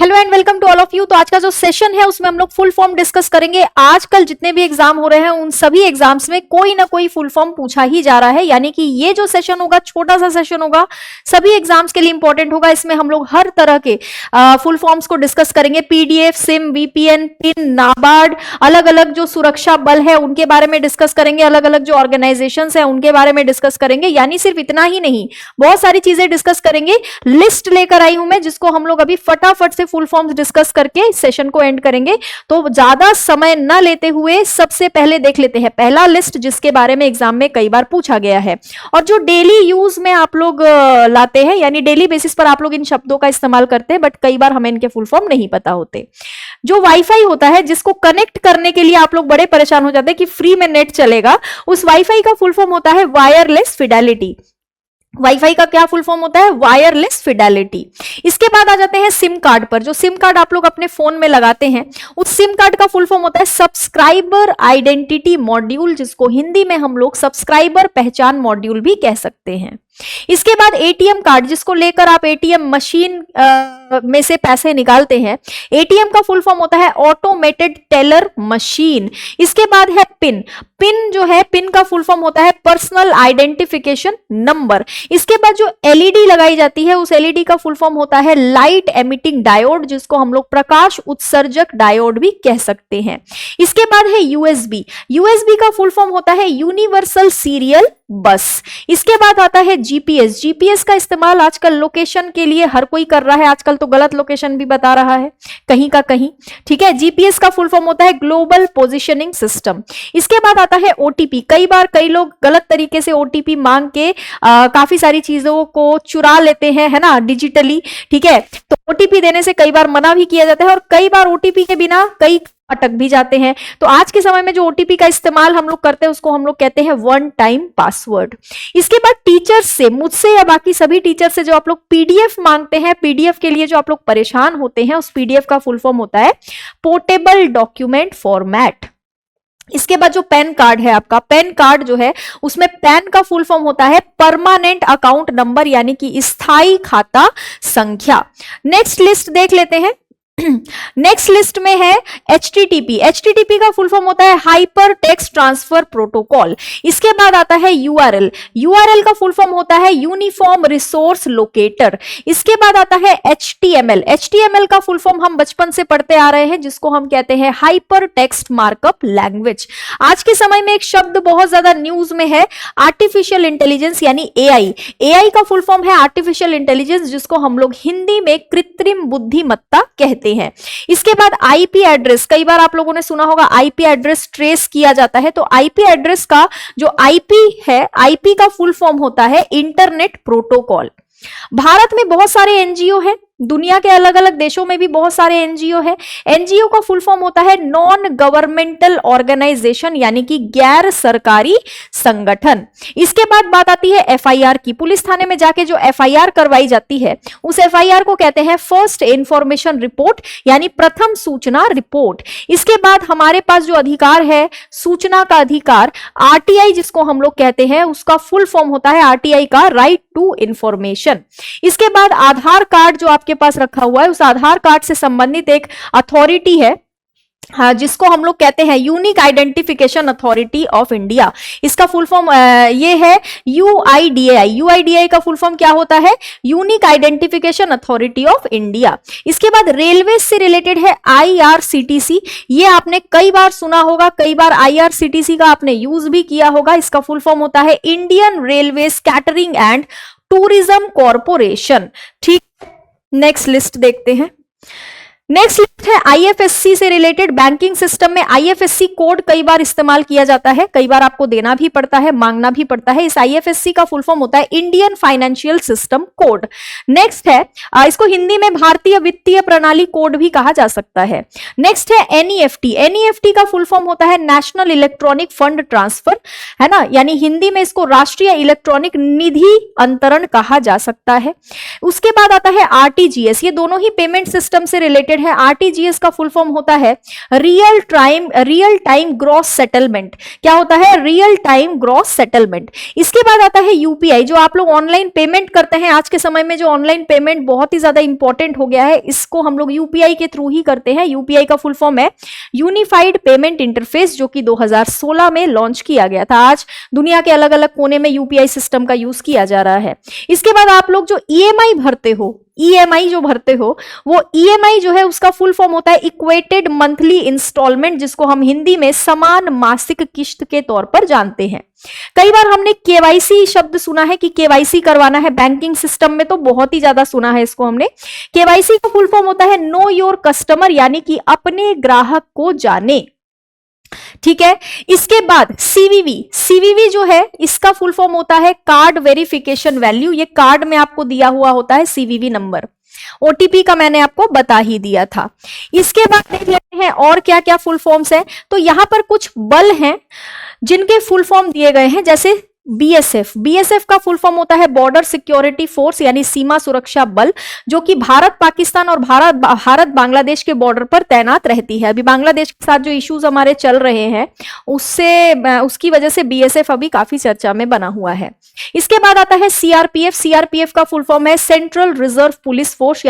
Hello and welcome to all of you. तो आज का जो सेशन है उसमें हम लोग फुल फॉर्म डिस्कस करेंगे। आजकल जितने भी एग्जाम हो रहे हैं उन सभी एग्जाम्स में कोई ना कोई फुल फॉर्म पूछा ही जा रहा है, यानी कि ये जो सेशन होगा छोटा सा सेशन होगा, सभी एग्जाम्स के लिए इंपॉर्टेंट होगा। इसमें हम लोग हर तरह के फुल फॉर्म्स को डिस्कस करेंगे। PDF, SIM, VPN, pin, NABARD, अलग अलग जो सुरक्षा बल है उनके बारे में डिस्कस करेंगे, अलग अलग जो ऑर्गेनाइजेशन है उनके बारे में डिस्कस करेंगे। यानी सिर्फ इतना ही नहीं, बहुत सारी चीजें डिस्कस करेंगे। लिस्ट लेकर आई हूं मैं, जिसको हम लोग अभी फटाफट से फुल फॉर्म्स डिस्कस करके सेशन को एंड करेंगे। तो ज्यादा समय न लेते हुए सबसे पहले देख लेते हैं पहला लिस्ट, जिसके बारे में एग्जाम में कई बार पूछा गया है और जो डेली यूज में आप लोग लाते हैं, यानी डेली बेसिस पर आप लोग इन शब्दों का इस्तेमाल करते हैं, बट कई बार हमें इनके फुल फॉर्म नहीं पता होते। जो वाईफाई होता है, जिसको कनेक्ट करने के लिए आप लोग बड़े परेशान हो जाते हैं कि फ्री में नेट चलेगा, उस वाईफाई का फुल फॉर्म होता है वायरलेस फिडेलिटी। वाईफाई का क्या फुल फॉर्म होता है? Wireless Fidelity. इसके बाद आ जाते हैं सिम कार्ड पर। जो सिम कार्ड आप लोग अपने फोन में लगाते हैं, उस सिम कार्ड का फुल फॉर्म होता है सब्सक्राइबर आइडेंटिटी मॉड्यूल, जिसको हिंदी में हम लोग सब्सक्राइबर पहचान मॉड्यूल भी कह सकते हैं। इसके बाद एटीएम कार्ड, जिसको लेकर आप एटीएम मशीन में से पैसे निकालते हैं, एटीएम का फुल फॉर्म होता है ऑटोमेटेड टेलर मशीन। इसके बाद है पिन। पिन जो है, पिन का फुल फॉर्म होता है पर्सनल आइडेंटिफिकेशन नंबर। इसके बाद जो एलईडी लगाई जाती है, उस एलईडी का फुल फॉर्म होता है लाइट एमिटिंग डायोड, जिसको हम लोग प्रकाश उत्सर्जक डायोड भी कह सकते हैं। इसके बाद है यूएसबी। यूएसबी का फुल फॉर्म होता है यूनिवर्सल सीरियल बस। इसके बाद आता है जीपीएस। जीपीएस का इस्तेमाल आजकल लोकेशन के लिए हर कोई कर रहा है, आजकल तो गलत लोकेशन भी बता रहा है कहीं का कहीं, ठीक है। जीपीएस का फुल फॉर्म होता है ग्लोबल पोजिशनिंग सिस्टम। इसके बाद आता है ओटीपी। कई बार कई लोग गलत तरीके से ओटीपी मांग के काफी सारी चीजों को चुरा लेते हैं, है ना, डिजिटली, ठीक है। तो ओटीपी देने से कई बार मना भी किया जाता है और कई बार ओटीपी के बिना कई अटक भी जाते हैं। तो आज के समय में जो ओटीपी का इस्तेमाल हम लोग करते हैं उसको हम लोग कहते हैं वन टाइम पासवर्ड। इसके बाद टीचर्स से, मुझसे या बाकी सभी टीचर से जो आप लोग पीडीएफ मांगते हैं, पीडीएफ के लिए जो आप लोग परेशान होते हैं, उस पीडीएफ का फुल फॉर्म होता है पोर्टेबल डॉक्यूमेंट फॉर्मेट। इसके बाद जो पैन कार्ड है आपका, पैन कार्ड जो है उसमें पैन का फुल फॉर्म होता है परमानेंट अकाउंट नंबर, यानी कि स्थायी खाता संख्या। नेक्स्ट लिस्ट देख लेते हैं। नेक्स्ट लिस्ट में है HTTP। HTTP का फुल फॉर्म होता है हाइपर टेक्स्ट ट्रांसफर प्रोटोकॉल। इसके बाद आता है URL। URL का फुल फॉर्म होता है यूनिफॉर्म रिसोर्स लोकेटर। इसके बाद आता है HTML। HTML का फुल फॉर्म हम बचपन से पढ़ते आ रहे हैं, जिसको हम कहते हैं हाइपर टेक्स्ट मार्कअप लैंग्वेज। आज के समय में एक शब्द बहुत ज्यादा न्यूज में है, आर्टिफिशियल इंटेलिजेंस, यानी AI। AI का फुल फॉर्म है आर्टिफिशियल इंटेलिजेंस, जिसको हम लोग हिंदी में कृत्रिम बुद्धिमत्ता कहते हैं। इसके बाद आईपी एड्रेस। कई बार आप लोगों ने सुना होगा आईपी एड्रेस ट्रेस किया जाता है, तो आईपी एड्रेस का जो आईपी है, आईपी का फुल फॉर्म होता है इंटरनेट प्रोटोकॉल। भारत में बहुत सारे एनजीओ हैं, दुनिया के अलग अलग देशों में भी बहुत सारे एनजीओ है। एनजीओ का फुल फॉर्म होता है नॉन गवर्नमेंटल ऑर्गेनाइजेशन, यानी कि गैर सरकारी संगठन। इसके बाद बात आती है एफआईआर की। पुलिस थाने में जाके जो एफआईआर करवाई जाती है, उस एफआईआर को कहते हैं फर्स्ट इंफॉर्मेशन रिपोर्ट, यानी प्रथम सूचना रिपोर्ट। इसके बाद हमारे पास जो अधिकार है, सूचना का अधिकार, आरटीआई जिसको हम लोग कहते हैं, उसका फुल फॉर्म होता है आरटीआई का राइट टू इंफॉर्मेशन। इसके बाद आधार कार्ड जो के पास रखा हुआ है, उस आधार कार्ड से संबंधित एक अथॉरिटी है, हाँ, जिसको हम लोग कहते हैं unique identification authority of India. इसका फुल फॉर्म ये है UIDAI। UIDAI का फुल फॉर्म क्या होता है? Unique identification authority of India. इसके बाद रेलवे से रिलेटेड है IRCTC। ये आपने कई बार सुना होगा, कई बार IRCTC का आपने यूज भी किया होगा। इसका फुल फॉर्म होता है Indian railway catering and tourism corporation, ठीक। नेक्स्ट लिस्ट देखते हैं। नेक्स्ट लिस्ट है आईएफएससी से रिलेटेड। बैंकिंग सिस्टम में आईएफएससी कोड कई बार इस्तेमाल किया जाता है, कई बार आपको देना भी पड़ता है, मांगना भी पड़ता है। इस आईएफएससी का फुल फॉर्म होता है Indian financial system code. Next है, इसको हिंदी में भारतीय वित्तीय प्रणाली कोड भी कहा जा सकता है। नेक्स्ट है एनईएफटी। एनईएफटी का फुल फॉर्म होता है नेशनल इलेक्ट्रॉनिक फंड ट्रांसफर, है ना, यानी हिंदी में इसको राष्ट्रीय इलेक्ट्रॉनिक निधि अंतरण कहा जा सकता है। उसके बाद आता है आरटीजीएस। ये दोनों ही पेमेंट सिस्टम से रिलेटेड रिलेटेड है। आरटीजीएस का फुल फॉर्म होता है रियल टाइम ग्रॉस सेटलमेंट। क्या होता है? Real time gross settlement. इसके बाद आता है यूपीआई, जो आप लोग ऑनलाइन पेमेंट करते हैं। आज के समय में जो ऑनलाइन पेमेंट बहुत ही ज्यादा इंपॉर्टेंट हो गया है, इसको हम लोग यूपीआई के थ्रू ही करते हैं। यूपीआई का फुल फॉर्म है यूनिफाइड पेमेंट इंटरफेस, जो कि 2016 में लॉन्च किया गया था। आज दुनिया के अलग अलग कोने में यूपीआई सिस्टम का यूज किया जा रहा है। इसके बाद आप लोग जो ईएमआई भरते हो, ईएमआई जो भरते हो, वो ईएमआई जो है उसका फुल फॉर्म होता है इक्वेटेड मंथली इंस्टॉलमेंट, जिसको हम हिंदी में समान मासिक किस्त के तौर पर जानते हैं। कई बार हमने केवाईसी शब्द सुना है कि केवाईसी करवाना है बैंकिंग सिस्टम में, तो बहुत ही ज्यादा सुना है इसको हमने। केवाईसी का फुल फॉर्म होता है नो योर कस्टमर, यानी कि अपने ग्राहक को जाने। ठीक है। इसके बाद सीवीवी जो है इसका फुल फॉर्म होता है कार्ड वेरिफिकेशन वैल्यू। ये कार्ड में आपको दिया हुआ होता है सीवीवी नंबर। ओटीपी का मैंने आपको बता ही दिया था। इसके बाद देख लेते हैं और क्या क्या फुल फॉर्म्स हैं। तो यहां पर कुछ बल हैं जिनके फुल फॉर्म दिए गए हैं, जैसे बीएसएफ का फुल फॉर्म होता है बॉर्डर सिक्योरिटी फोर्स, यानी सीमा सुरक्षा बल, जो कि भारत पाकिस्तान और भारत बांग्लादेश के बॉर्डर पर तैनात रहती है। अभी बांग्लादेश के साथ जो इश्यूज हमारे चल रहे हैं उसकी वजह से बीएसएफ अभी काफी चर्चा में बना हुआ है। इसके बाद आता है सीआरपीएफ का फुल फॉर्म है सेंट्रल रिजर्व पुलिस फोर्स,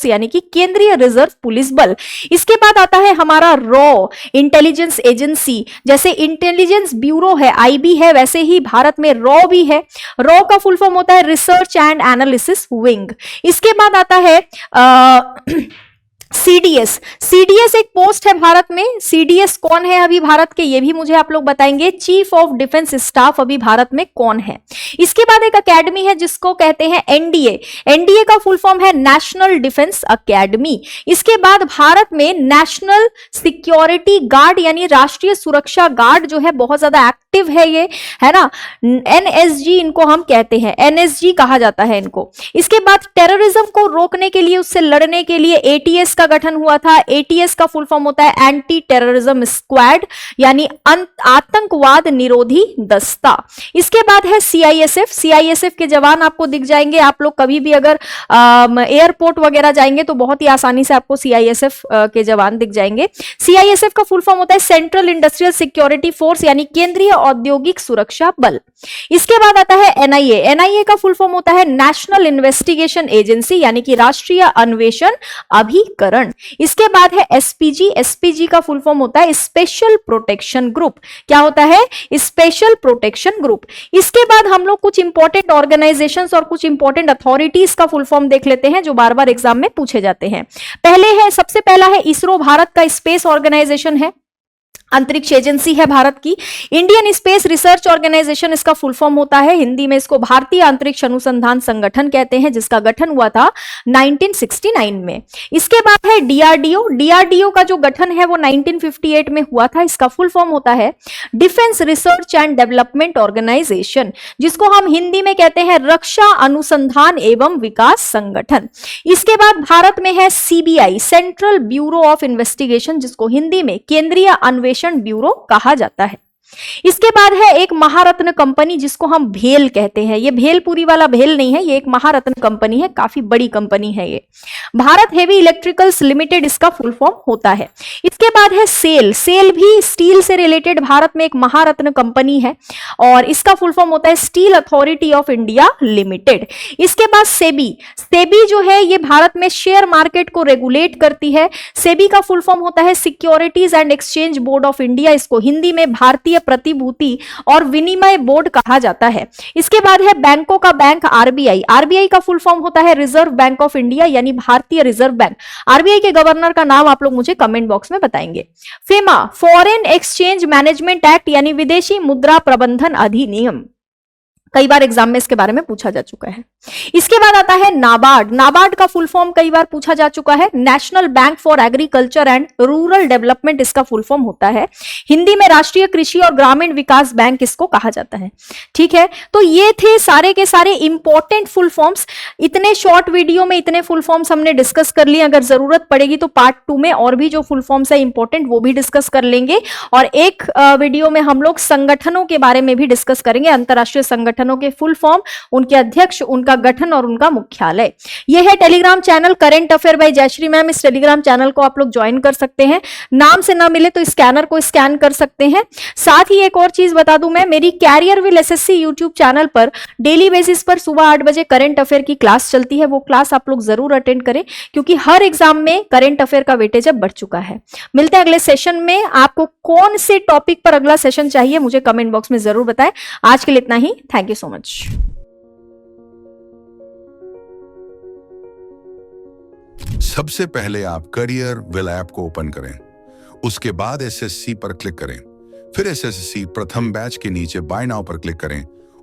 यानी कि केंद्रीय रिजर्व पुलिस बल। इसके बाद आता है हमारा रॉ इंटेलिजेंस एजेंसी, जैसे इंटेलिजेंस ब्यूरो है, आईबी है, वैसे ही भारत में रॉ भी है। रॉ का फुल फॉर्म होता है रिसर्च एंड एनालिसिस विंग। इसके बाद आता है सीडीएस एक पोस्ट है भारत में। सीडीएस कौन है अभी भारत के, ये भी मुझे आप लोग बताएंगे। चीफ ऑफ डिफेंस स्टाफ अभी भारत में कौन है। इसके बाद एक अकेडमी है जिसको कहते हैं एनडीए का फुल फॉर्म है नेशनल डिफेंस अकेडमी। इसके बाद भारत में नेशनल सिक्योरिटी गार्ड, यानी राष्ट्रीय सुरक्षा गार्ड जो है बहुत ज्यादा एक्टिव है, ये है ना। एनएसजी इनको हम कहते हैं, एनएसजी कहा जाता है इनको। इसके बाद टेररिज्म को रोकने के लिए, उससे लड़ने के लिए एटीएस का गठन हुआ था। एटीएस का फुल फॉर्म होता है एंटी टेररिज्म स्क्वाड, यानी आतंकवाद निरोधी दस्ता। इसके बाद है सीआईएसएफ के जवान आपको दिख जाएंगे। आप लोग कभी भी अगर एयरपोर्ट वगैरह जाएंगे तो बहुत ही आसानी से आपको सीआईएसएफ के जवान दिख जाएंगे। सीआईएसएफ का फुल फॉर्म होता है सेंट्रल इंडस्ट्रियल सिक्योरिटी फोर्स, यानी केंद्रीय औद्योगिक सुरक्षा बल। इसके बाद आता है एनआईए का फुल फॉर्म होता है नेशनल इन्वेस्टिगेशन एजेंसी, यानी कि राष्ट्रीय अन्वेषण अभिकरण। इसके बाद है एसपीजी का फुल फॉर्म होता है स्पेशल प्रोटेक्शन ग्रुप। क्या होता है? Special protection group. इसके बाद हम लोग कुछ इंपॉर्टेंट ऑर्गेनाइजेशंस और कुछ इंपॉर्टेंट अथॉरिटीज का फुल फॉर्म देख लेते हैं, जो बार बार एग्जाम में पूछे जाते हैं। सबसे पहला है इसरो, भारत का स्पेस ऑर्गेनाइजेशन है, अंतरिक्ष एजेंसी है भारत की। इंडियन स्पेस रिसर्च ऑर्गेनाइजेशन इसका फुल फॉर्म होता है, हिंदी में इसको भारतीय अंतरिक्ष अनुसंधान संगठन कहते हैं, जिसका गठन हुआ था 1969 में। इसके बाद है डीआरडीओ का जो गठन है वो 1958 में हुआ था। इसका फुल फॉर्म होता है Defence Research and Development Organisation, जिसको हम हिंदी में कहते हैं रक्षा अनुसंधान एवं विकास संगठन। इसके बाद भारत में है CBI, central bureau of investigation, जिसको हिंदी में केंद्रीय अन्वेषण ब्यूरो कहा जाता है। इसके बाद है एक महारत्न कंपनी, जिसको हम भेल कहते हैं। ये भेलपुरी वाला भेल नहीं है, ये एक महारत्न कंपनी है, काफी बड़ी कंपनी है ये। भारत हेवी इलेक्ट्रिकल्स लिमिटेड इसका फुल फॉर्म होता है। इसके बाद है सेल भी स्टील से रिलेटेड भारत में एक महारत्न कंपनी है, और इसका फुल फॉर्म होता है steel authority of India limited. इसके बाद सेबी जो है ये भारत में शेयर मार्केट को रेगुलेट करती है। सेबी का फुल फॉर्म होता है securities and exchange board of India, इसको हिंदी में भारतीय प्रतिभूति और विनिमय बोर्ड कहा जाता है। इसके बाद है बैंकों का बैंक आरबीआई का फुल फॉर्म होता है रिजर्व बैंक ऑफ इंडिया, यानी भारतीय रिजर्व बैंक। आरबीआई के गवर्नर का नाम आप लोग मुझे कमेंट बॉक्स में बताएंगे। FEMA, foreign exchange management act, यानी विदेशी मुद्रा प्रबंधन अधिनियम, कई बार एग्जाम में इसके बारे में पूछा जा चुका है। इसके बाद आता है नाबार्ड का फुल फॉर्म कई बार पूछा जा चुका है, national bank for agriculture and rural development इसका फुल फॉर्म होता है, हिंदी में राष्ट्रीय कृषि और ग्रामीण विकास बैंक इसको कहा जाता है। ठीक है, तो ये थे सारे के सारे इंपॉर्टेंट फुल फॉर्म्स। इतने शॉर्ट वीडियो में इतने फुल फॉर्म्स हमने डिस्कस कर लिए। अगर जरूरत पड़ेगी तो पार्ट 2 में और भी जो फुल फॉर्म्स है इंपॉर्टेंट वो भी डिस्कस कर लेंगे, और एक वीडियो में हम लोग संगठनों के बारे में भी डिस्कस करेंगे, अंतरराष्ट्रीय संगठन संगठनों के फुल फॉर्म, उनके अध्यक्ष, उनका गठन और उनका मुख्यालय। यह है Telegram channel current affair by Jayshree ma'am. इस टेलीग्राम चैनल को आप लोग ज्वाइन कर सकते हैं। नाम से ना मिले तो स्कैनर को स्कैन कर सकते हैं। साथ ही एक और चीज बता दूं मैं, मेरी career will SSC YouTube channel पर डेली बेसिस पर सुबह 8 बजे करंट अफेयर की क्लास चलती है। वो क्लास आप लोग जरूर अटेंड करें, क्योंकि हर एग्जाम में करंट अफेयर का वेटेज अब बढ़ चुका है। मिलते हैं अगले सेशन में। आपको कौन से टॉपिक पर अगला सेशन चाहिए मुझे कमेंट बॉक्स में जरूर बताएं। आज के लिए इतना ही। Thank you so much. सबसे पहले आप करियर विल ऐप को ओपन करें, उसके बाद एसएससी पर क्लिक करें, फिर एसएससी प्रथम बैच के नीचे बाय नाउ पर क्लिक करें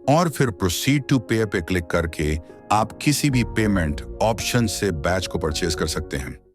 और फिर प्रोसीड टू पे पे क्लिक करके आप किसी भी पेमेंट ऑप्शन से बैच को परचेज कर सकते हैं।